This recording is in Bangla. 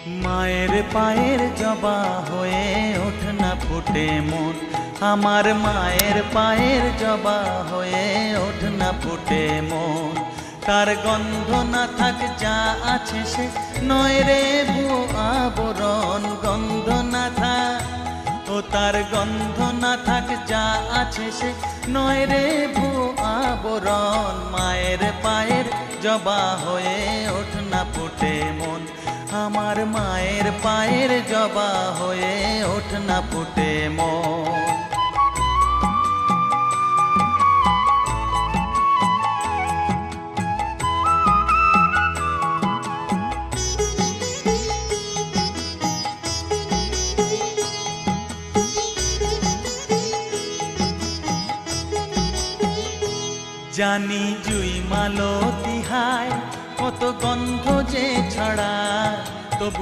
মায়ের পায়ের জবা হয়ে ওঠ না ফুটে মন, আমার মায়ের পায়ের জবা হয়ে ওঠ না ফুটে মন। তার গন্ধ না থাক যা আছে সে নয় রে ভুয়ো আবরণ, গন্ধ না থাক ও তার গন্ধ না থাক যা আছে সে নয় রে ভুয়ো আবরণ। মায়ের পায়ের জবা হয়ে ওঠ না ফুটে মন, আমার মায়ের পায়ের জবা হয়ে ওঠ না ফুটে মন। জানি জুই মালতি হায় কত গন্ধ যে ছড়ায়, তবু